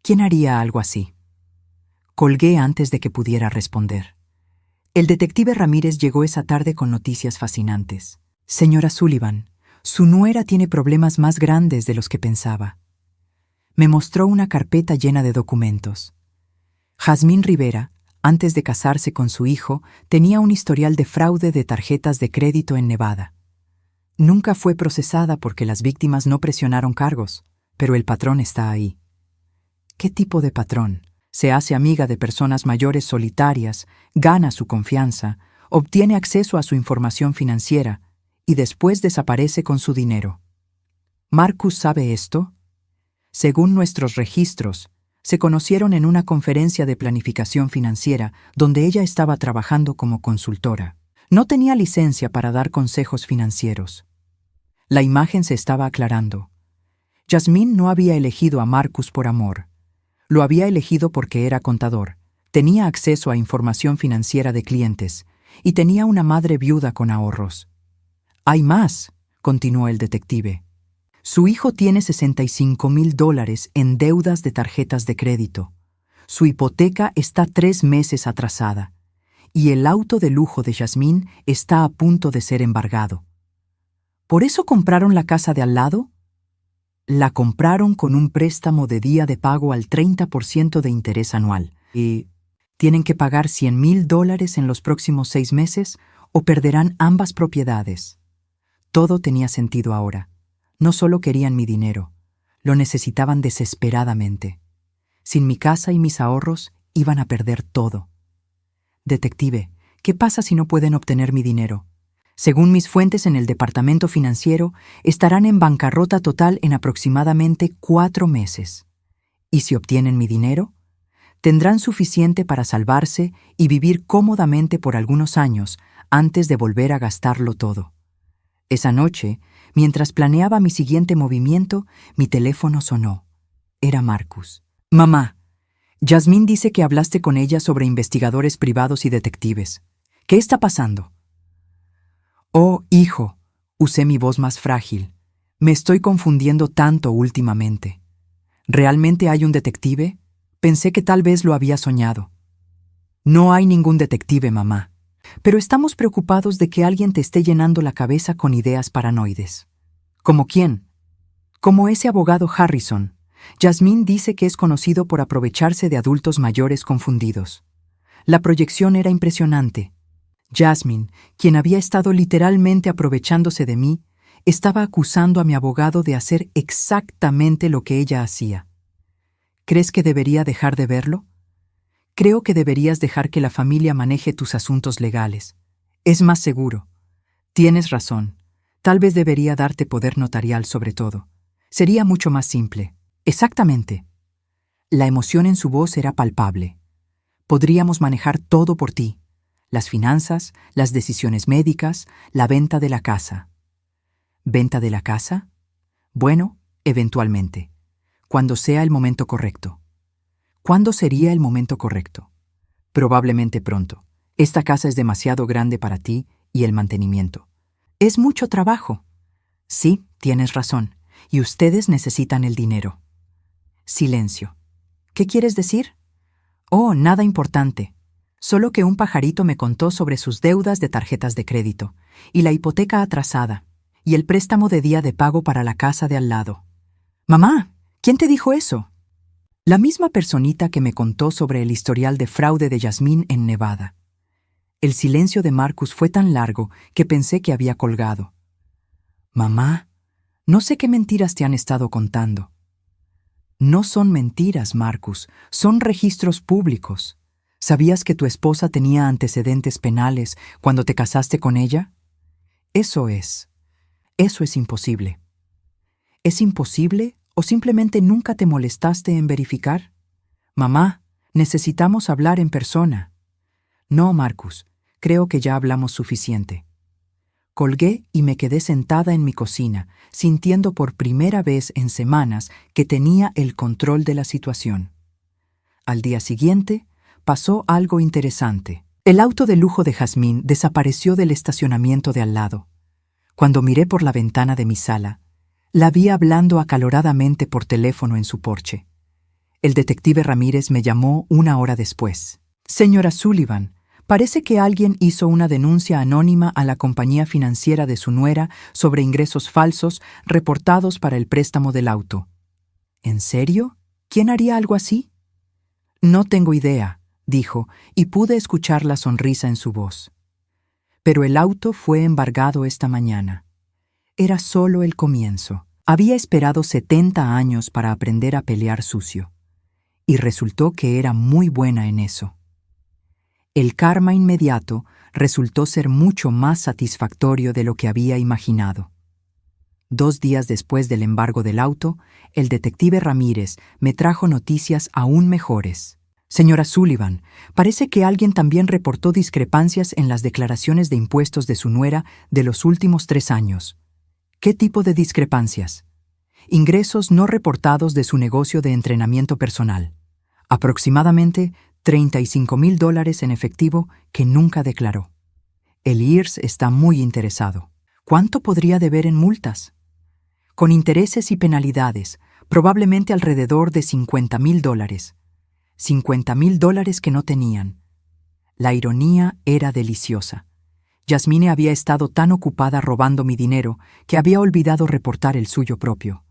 ¿Quién haría algo así? Colgué antes de que pudiera responder. El detective Ramírez llegó esa tarde con noticias fascinantes. Señora Sullivan, su nuera tiene problemas más grandes de los que pensaba. Me mostró una carpeta llena de documentos. Jazmín Rivera, antes de casarse con su hijo, tenía un historial de fraude de tarjetas de crédito en Nevada. Nunca fue procesada porque las víctimas no presionaron cargos, pero el patrón está ahí. ¿Qué tipo de patrón? Se hace amiga de personas mayores solitarias, gana su confianza, obtiene acceso a su información financiera y después desaparece con su dinero. ¿Marcus sabe esto? Según nuestros registros, se conocieron en una conferencia de planificación financiera donde ella estaba trabajando como consultora. No tenía licencia para dar consejos financieros. La imagen se estaba aclarando. Yasmín no había elegido a Marcus por amor. Lo había elegido porque era contador, tenía acceso a información financiera de clientes y tenía una madre viuda con ahorros. «Hay más», continuó el detective. Su hijo tiene $65,000 en deudas de tarjetas de crédito. Su hipoteca está 3 meses atrasada. Y el auto de lujo de Yasmín está a punto de ser embargado. ¿Por eso compraron la casa de al lado? La compraron con un préstamo de día de pago al 30% de interés anual. ¿Y tienen que pagar $100,000 en los próximos 6 meses o perderán ambas propiedades? Todo tenía sentido ahora. No solo querían mi dinero, Lo necesitaban desesperadamente. Sin mi casa y mis ahorros, iban a perder todo. Detective, ¿qué pasa si no pueden obtener mi dinero? Según mis fuentes en el departamento financiero, estarán en bancarrota total en aproximadamente 4 meses. ¿Y si obtienen mi dinero? Tendrán suficiente para salvarse y vivir cómodamente por algunos años antes de volver a gastarlo todo. Esa noche, mientras planeaba mi siguiente movimiento, mi teléfono sonó. Era Marcus. Mamá, Yasmín dice que hablaste con ella sobre investigadores privados y detectives. ¿Qué está pasando? Oh, hijo, usé mi voz más frágil. Me estoy confundiendo tanto últimamente. ¿Realmente hay un detective? Pensé que tal vez lo había soñado. No hay ningún detective, mamá. Pero estamos preocupados de que alguien te esté llenando la cabeza con ideas paranoides. ¿Como quién? Como ese abogado Harrison. Yasmín dice que es conocido por aprovecharse de adultos mayores confundidos. La proyección era impresionante. Yasmín, quien había estado literalmente aprovechándose de mí, estaba acusando a mi abogado de hacer exactamente lo que ella hacía. ¿Crees que debería dejar de verlo? Creo que deberías dejar que la familia maneje tus asuntos legales. Es más seguro. Tienes razón. Tal vez debería darte poder notarial sobre todo. Sería mucho más simple. Exactamente. La emoción en su voz era palpable. Podríamos manejar todo por ti. Las finanzas, las decisiones médicas, la venta de la casa. ¿Venta de la casa? Bueno, eventualmente. Cuando sea el momento correcto. ¿Cuándo sería el momento correcto? Probablemente pronto. Esta casa es demasiado grande para ti y el mantenimiento. Es mucho trabajo. Sí, tienes razón. Y ustedes necesitan el dinero. Silencio. ¿Qué quieres decir? Oh, nada importante. Solo que un pajarito me contó sobre sus deudas de tarjetas de crédito, y la hipoteca atrasada, y el préstamo de día de pago para la casa de al lado. Mamá, ¿quién te dijo eso? La misma personita que me contó sobre el historial de fraude de Yasmín en Nevada. El silencio de Marcus fue tan largo que pensé que había colgado. Mamá, no sé qué mentiras te han estado contando. No son mentiras, Marcus, son registros públicos. ¿Sabías que tu esposa tenía antecedentes penales cuando te casaste con ella? Eso es imposible. ¿Es imposible o simplemente nunca te molestaste en verificar? Mamá, necesitamos hablar en persona. No, Marcus, creo que ya hablamos suficiente. Colgué y me quedé sentada en mi cocina, sintiendo por primera vez en semanas que tenía el control de la situación. Al día siguiente, pasó algo interesante. El auto de lujo de Jazmín desapareció del estacionamiento de al lado. Cuando miré por la ventana de mi sala, la vi hablando acaloradamente por teléfono en su porche. El detective Ramírez me llamó 1 hora después. Señora Sullivan, parece que alguien hizo una denuncia anónima a la compañía financiera de su nuera sobre ingresos falsos reportados para el préstamo del auto. ¿En serio? ¿Quién haría algo así? No tengo idea, dijo, y pude escuchar la sonrisa en su voz. Pero el auto fue embargado esta mañana. Era solo el comienzo. Había esperado 70 años para aprender a pelear sucio. Y resultó que era muy buena en eso. El karma inmediato resultó ser mucho más satisfactorio de lo que había imaginado. 2 días después del embargo del auto, el detective Ramírez me trajo noticias aún mejores. Señora Sullivan, parece que alguien también reportó discrepancias en las declaraciones de impuestos de su nuera de los últimos 3 años. ¿Qué tipo de discrepancias? Ingresos no reportados de su negocio de entrenamiento personal. Aproximadamente $35,000 en efectivo que nunca declaró. El IRS está muy interesado. ¿Cuánto podría deber en multas? Con intereses y penalidades, probablemente alrededor de $50,000. $50,000 que no tenían. La ironía era deliciosa. Yasmine había estado tan ocupada robando mi dinero que había olvidado reportar el suyo propio.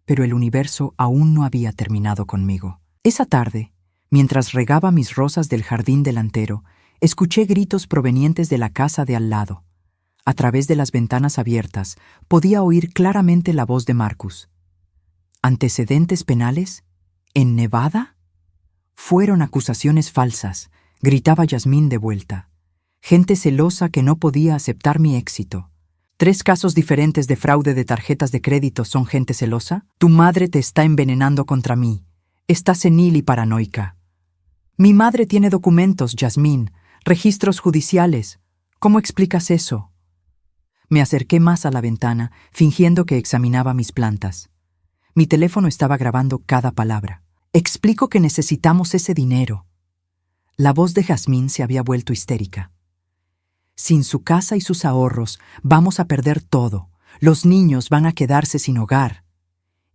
Pero el universo aún no había terminado conmigo. Esa tarde, mientras regaba mis rosas del jardín delantero, escuché gritos provenientes de la casa de al lado. A través de las ventanas abiertas, podía oír claramente la voz de Marcus. ¿Antecedentes penales? ¿En Nevada? Fueron acusaciones falsas, gritaba Yasmín de vuelta. Gente celosa que no podía aceptar mi éxito. 3 casos diferentes de fraude de tarjetas de crédito son gente celosa. Tu madre te está envenenando contra mí. Estás senil y paranoica. Mi madre tiene documentos, Yasmín, registros judiciales. ¿Cómo explicas eso? Me acerqué más a la ventana, fingiendo que examinaba mis plantas. Mi teléfono estaba grabando cada palabra. Explico que necesitamos ese dinero. La voz de Yasmín se había vuelto histérica. Sin su casa y sus ahorros, vamos a perder todo. Los niños van a quedarse sin hogar.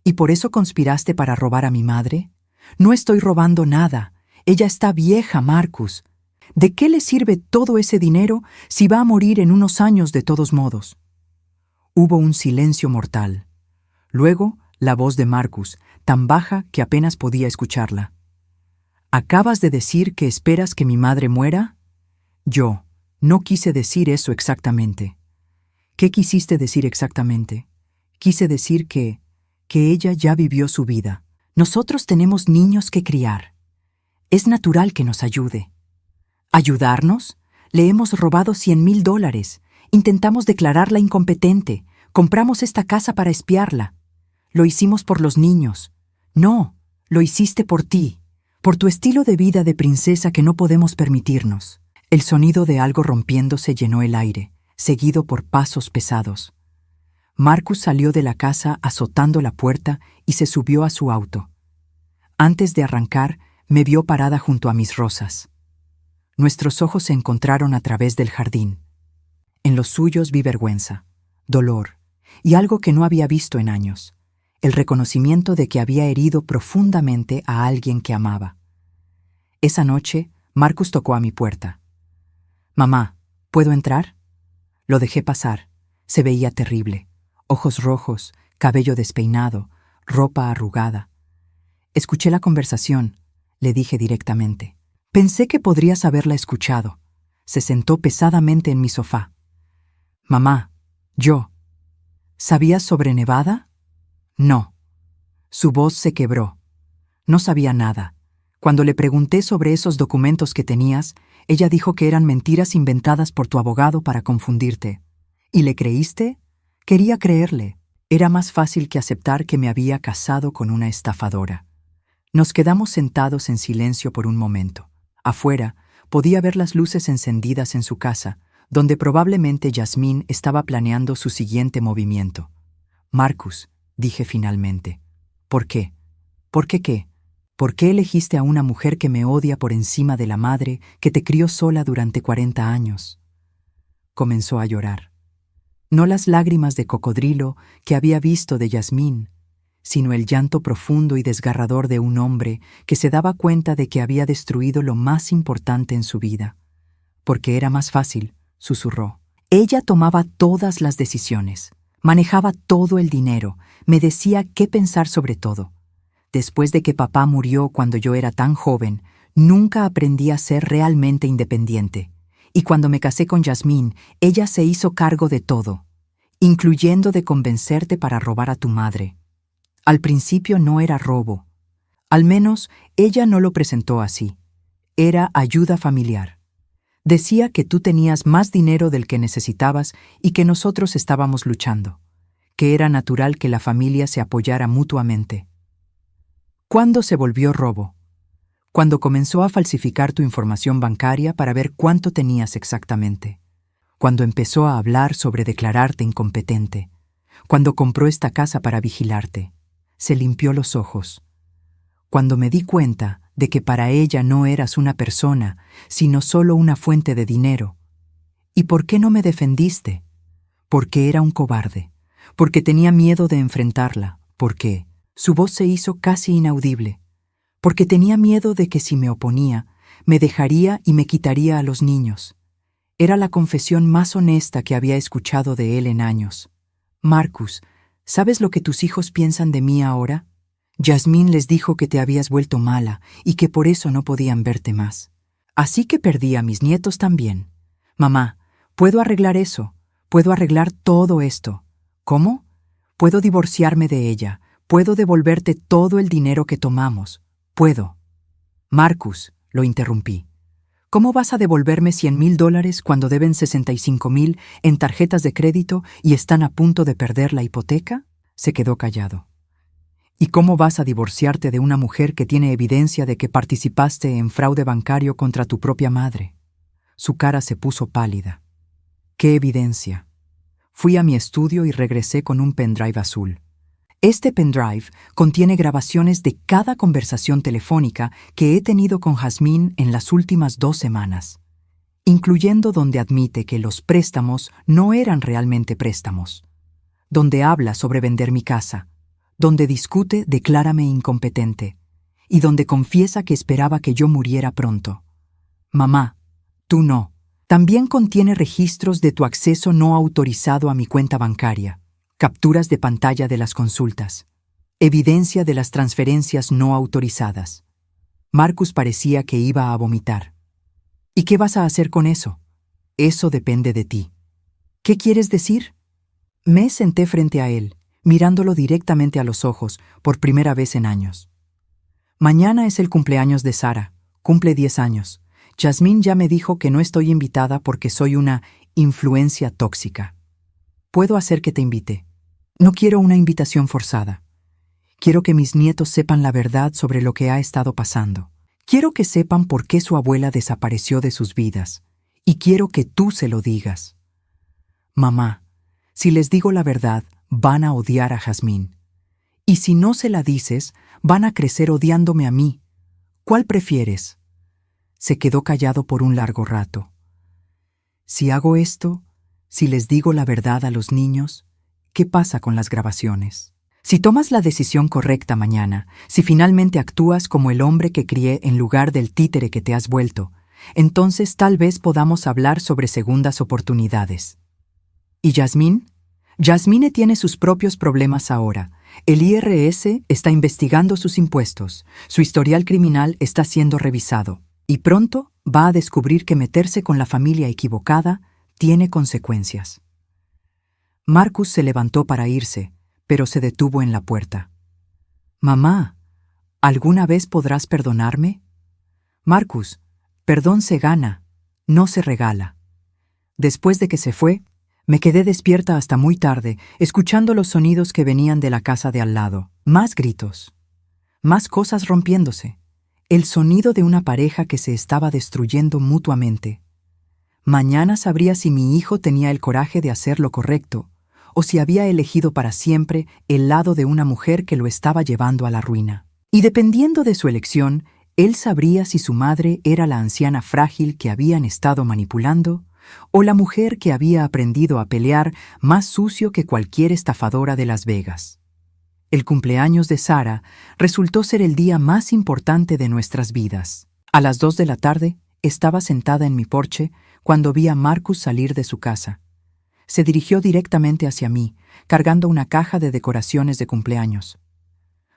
¿Y por eso conspiraste para robar a mi madre? No estoy robando nada. Ella está vieja, Marcus. ¿De qué le sirve todo ese dinero si va a morir en unos años de todos modos? Hubo un silencio mortal. Luego, la voz de Marcus, tan baja que apenas podía escucharla. ¿Acabas de decir que esperas que mi madre muera? Yo no quise decir eso exactamente. ¿Qué quisiste decir exactamente? Quise decir que ella ya vivió su vida. Nosotros tenemos niños que criar. Es natural que nos ayude. ¿Ayudarnos? Le hemos robado $100,000. Intentamos declararla incompetente. Compramos esta casa para espiarla. Lo hicimos por los niños. No, lo hiciste por ti, por tu estilo de vida de princesa que no podemos permitirnos. El sonido de algo rompiéndose llenó el aire, seguido por pasos pesados. Marcus salió de la casa azotando la puerta y se subió a su auto. Antes de arrancar, me vio parada junto a mis rosas. Nuestros ojos se encontraron a través del jardín. En los suyos vi vergüenza, dolor y algo que no había visto en años. El reconocimiento de que había herido profundamente a alguien que amaba. Esa noche, Marcus tocó a mi puerta. «Mamá, ¿puedo entrar?» Lo dejé pasar. Se veía terrible. Ojos rojos, cabello despeinado, ropa arrugada. Escuché la conversación, le dije directamente. Pensé que podrías haberla escuchado. Se sentó pesadamente en mi sofá. «Mamá, yo. ¿Sabías sobre Nevada?» «No». Su voz se quebró. No sabía nada. Cuando le pregunté sobre esos documentos que tenías, ella dijo que eran mentiras inventadas por tu abogado para confundirte. ¿Y le creíste? Quería creerle. Era más fácil que aceptar que me había casado con una estafadora. Nos quedamos sentados en silencio por un momento. Afuera, podía ver las luces encendidas en su casa, donde probablemente Yasmín estaba planeando su siguiente movimiento. «Marcus», dije finalmente. «¿Por qué? ¿Por qué qué? ¿Por qué elegiste a una mujer que me odia por encima de la madre que te crió sola durante 40 años?» Comenzó a llorar. No las lágrimas de cocodrilo que había visto de Yasmín, sino el llanto profundo y desgarrador de un hombre que se daba cuenta de que había destruido lo más importante en su vida. «Porque era más fácil», susurró. «Ella tomaba todas las decisiones, manejaba todo el dinero, me decía qué pensar sobre todo. Después de que papá murió cuando yo era tan joven, nunca aprendí a ser realmente independiente. Y cuando me casé con Yasmín, ella se hizo cargo de todo, incluyendo de convencerte para robar a tu madre. Al principio no era robo. Al menos ella no lo presentó así. Era ayuda familiar. Decía que tú tenías más dinero del que necesitabas y que nosotros estábamos luchando, que era natural que la familia se apoyara mutuamente. ¿Cuándo se volvió robo? Cuando comenzó a falsificar tu información bancaria para ver cuánto tenías exactamente. Cuando empezó a hablar sobre declararte incompetente. Cuando compró esta casa para vigilarte. Se limpió los ojos. Cuando me di cuenta de que para ella no eras una persona, sino solo una fuente de dinero. ¿Y por qué no me defendiste? Porque era un cobarde. Porque tenía miedo de enfrentarla. Porque su voz se hizo casi inaudible. Porque tenía miedo de que si me oponía, me dejaría y me quitaría a los niños. Era la confesión más honesta que había escuchado de él en años. Marcus, ¿sabes lo que tus hijos piensan de mí ahora? Yasmín les dijo que te habías vuelto mala y que por eso no podían verte más. Así que perdí a mis nietos también. Mamá, puedo arreglar eso. Puedo arreglar todo esto. ¿Cómo? Puedo divorciarme de ella. Puedo devolverte todo el dinero que tomamos. Puedo. Marcus, lo interrumpí. ¿Cómo vas a devolverme $100,000 cuando deben 65,000 en tarjetas de crédito y están a punto de perder la hipoteca? Se quedó callado. ¿Y cómo vas a divorciarte de una mujer que tiene evidencia de que participaste en fraude bancario contra tu propia madre? Su cara se puso pálida. ¿Qué evidencia? Fui a mi estudio y regresé con un pendrive azul. Este pendrive contiene grabaciones de cada conversación telefónica que he tenido con Jazmín en las últimas 2 semanas, incluyendo donde admite que los préstamos no eran realmente préstamos, donde habla sobre vender mi casa, donde discute declárame incompetente y donde confiesa que esperaba que yo muriera pronto. Mamá, tú no. También contiene registros de tu acceso no autorizado a mi cuenta bancaria, capturas de pantalla de las consultas, evidencia de las transferencias no autorizadas. Marcus parecía que iba a vomitar. ¿Y qué vas a hacer con eso? Eso depende de ti. ¿Qué quieres decir? Me senté frente a él, mirándolo directamente a los ojos, por primera vez en años. Mañana es el cumpleaños de Sara, cumple 10 años. Jazmín ya me dijo que no estoy invitada porque soy una influencia tóxica. Puedo hacer que te invite. No quiero una invitación forzada. Quiero que mis nietos sepan la verdad sobre lo que ha estado pasando. Quiero que sepan por qué su abuela desapareció de sus vidas. Y quiero que tú se lo digas. Mamá, si les digo la verdad, van a odiar a Jazmín. Y si no se la dices, van a crecer odiándome a mí. ¿Cuál prefieres? Se quedó callado por un largo rato. Si hago esto, si les digo la verdad a los niños, ¿qué pasa con las grabaciones? Si tomas la decisión correcta mañana, si finalmente actúas como el hombre que crié en lugar del títere que te has vuelto, entonces tal vez podamos hablar sobre segundas oportunidades. ¿Y Jazmín? Jazmín tiene sus propios problemas ahora. El IRS está investigando sus impuestos, su historial criminal está siendo revisado, y pronto va a descubrir que meterse con la familia equivocada tiene consecuencias. Marcus se levantó para irse, pero se detuvo en la puerta. Mamá, ¿alguna vez podrás perdonarme? Marcus, perdón se gana, no se regala. Después de que se fue, me quedé despierta hasta muy tarde, escuchando los sonidos que venían de la casa de al lado. Más gritos, más cosas rompiéndose, el sonido de una pareja que se estaba destruyendo mutuamente. Mañana sabría si mi hijo tenía el coraje de hacer lo correcto, o si había elegido para siempre el lado de una mujer que lo estaba llevando a la ruina. Y dependiendo de su elección, él sabría si su madre era la anciana frágil que habían estado manipulando, o la mujer que había aprendido a pelear más sucio que cualquier estafadora de Las Vegas. El cumpleaños de Sara resultó ser el día más importante de nuestras vidas. A las 2 de la tarde, estaba sentada en mi porche cuando vi a Marcus salir de su casa. Se dirigió directamente hacia mí, cargando una caja de decoraciones de cumpleaños.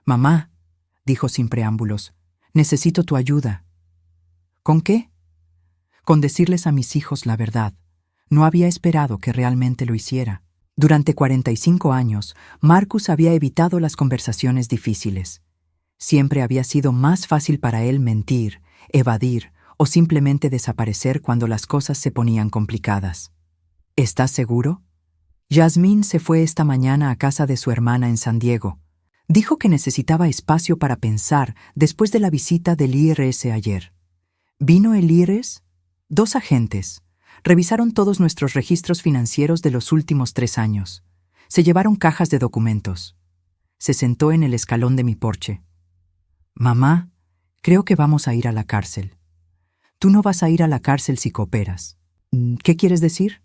«Mamá», dijo sin preámbulos, «necesito tu ayuda». «¿Con qué?» «Con decirles a mis hijos la verdad. No había esperado que realmente lo hiciera». Durante 45 años, Marcus había evitado las conversaciones difíciles. Siempre había sido más fácil para él mentir, evadir o simplemente desaparecer cuando las cosas se ponían complicadas. ¿Estás seguro? Jazmín se fue esta mañana a casa de su hermana en San Diego. Dijo que necesitaba espacio para pensar después de la visita del IRS ayer. ¿Vino el IRS? 2 agentes. Revisaron todos nuestros registros financieros de los últimos 3 años. Se llevaron cajas de documentos. Se sentó en el escalón de mi porche. «Mamá, creo que vamos a ir a la cárcel». «Tú no vas a ir a la cárcel si cooperas». «¿Qué quieres decir?»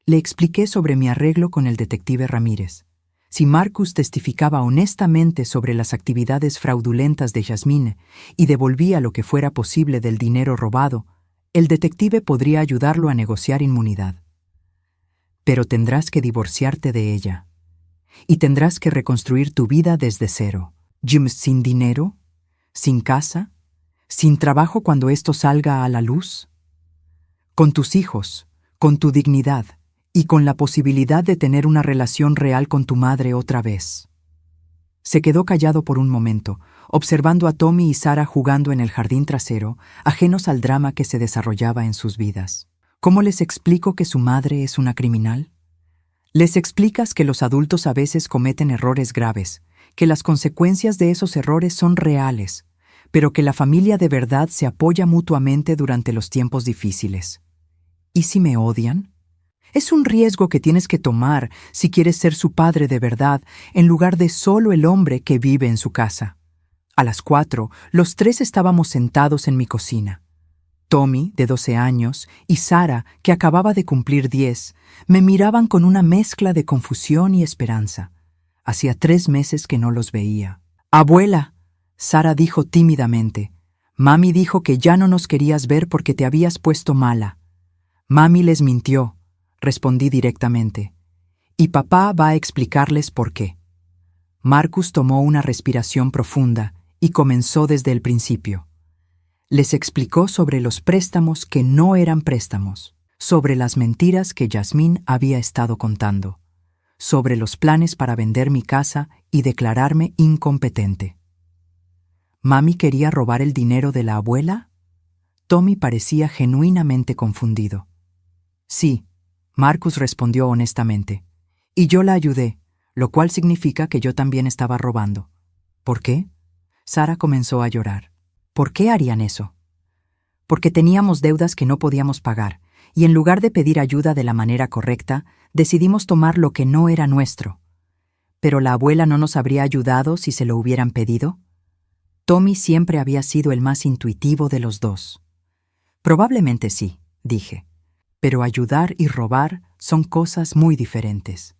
Le expliqué sobre mi arreglo con el detective Ramírez. Si Marcus testificaba honestamente sobre las actividades fraudulentas de Jazmín y devolvía lo que fuera posible del dinero robado, el detective podría ayudarlo a negociar inmunidad. Pero tendrás que divorciarte de ella. Y tendrás que reconstruir tu vida desde cero. Jim, sin dinero, sin casa, sin trabajo cuando esto salga a la luz. Con tus hijos, con tu dignidad y con la posibilidad de tener una relación real con tu madre otra vez. Se quedó callado por un momento, observando a Tommy y Sara jugando en el jardín trasero, ajenos al drama que se desarrollaba en sus vidas. ¿Cómo les explico que su madre es una criminal? Les explicas que los adultos a veces cometen errores graves, que las consecuencias de esos errores son reales, pero que la familia de verdad se apoya mutuamente durante los tiempos difíciles. ¿Y si me odian? Es un riesgo que tienes que tomar si quieres ser su padre de verdad, en lugar de solo el hombre que vive en su casa. A las 4, los tres estábamos sentados en mi cocina. Tommy, de 12 años, y Sara, que acababa de cumplir 10, me miraban con una mezcla de confusión y esperanza. Hacía 3 meses que no los veía. «Abuela», Sara dijo tímidamente, «Mami dijo que ya no nos querías ver porque te habías puesto mala». «Mami les mintió», respondí directamente. «Y papá va a explicarles por qué». Marcus tomó una respiración profunda y comenzó desde el principio. Les explicó sobre los préstamos que no eran préstamos, sobre las mentiras que Yasmín había estado contando, sobre los planes para vender mi casa y declararme incompetente. ¿Mami quería robar el dinero de la abuela? Tommy parecía genuinamente confundido. Sí, Marcus respondió honestamente. Y yo la ayudé, lo cual significa que yo también estaba robando. ¿Por qué? Sara comenzó a llorar. ¿Por qué harían eso? Porque teníamos deudas que no podíamos pagar, y en lugar de pedir ayuda de la manera correcta, decidimos tomar lo que no era nuestro. ¿Pero la abuela no nos habría ayudado si se lo hubieran pedido? Tommy siempre había sido el más intuitivo de los dos. Probablemente sí, dije, pero ayudar y robar son cosas muy diferentes.